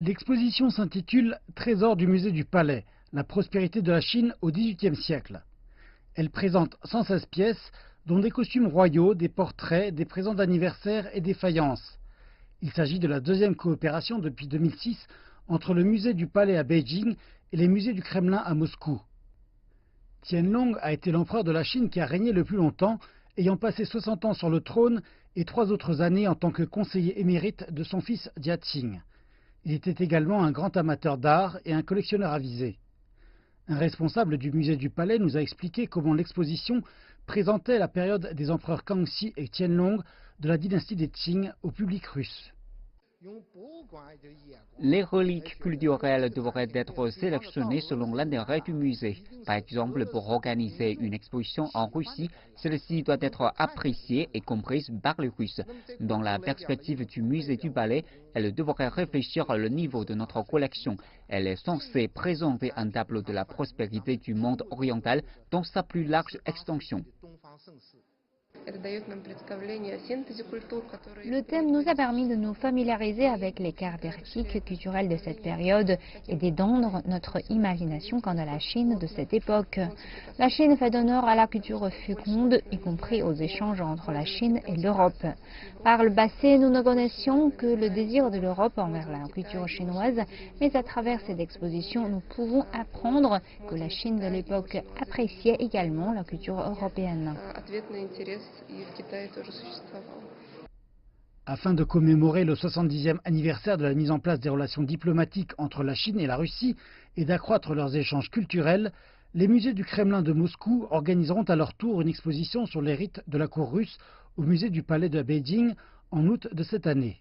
L'exposition s'intitule Trésors du musée du Palais, la prospérité de la Chine au XVIIIe siècle. Elle présente 116 pièces, dont des costumes royaux, des portraits, des présents d'anniversaire et des faïences. Il s'agit de la deuxième coopération depuis 2006 entre le musée du Palais à Beijing et les musées du Kremlin à Moscou. Tianlong a été l'empereur de la Chine qui a régné le plus longtemps, ayant passé 60 ans sur le trône et 3 autres années en tant que conseiller émérite de son fils Jiaqing. Il était également un grand amateur d'art et un collectionneur avisé. Un responsable du musée du Palais nous a expliqué comment l'exposition présentait la période des empereurs Kangxi et Qianlong de la dynastie des Qing au public russe. Les reliques culturelles devraient être sélectionnées selon l'intérêt du musée. Par exemple, pour organiser une exposition en Russie, celle-ci doit être appréciée et comprise par les Russes. Dans la perspective du musée du Palais, elle devrait réfléchir au niveau de notre collection. Elle est censée présenter un tableau de la prospérité du monde oriental dans sa plus large extension. Le thème nous a permis de nous familiariser avec les caractéristiques culturelles de cette période et d'étendre notre imagination quant à la Chine de cette époque. La Chine fait honneur à la culture féconde, y compris aux échanges entre la Chine et l'Europe. Par le passé, nous ne connaissions que le désir de l'Europe envers la culture chinoise, mais à travers cette exposition, nous pouvons apprendre que la Chine de l'époque appréciait également la culture européenne. Afin de commémorer le 70e anniversaire de la mise en place des relations diplomatiques entre la Chine et la Russie et d'accroître leurs échanges culturels, les musées du Kremlin de Moscou organiseront à leur tour une exposition sur les rites de la cour russe au musée du Palais de Beijing en août de cette année.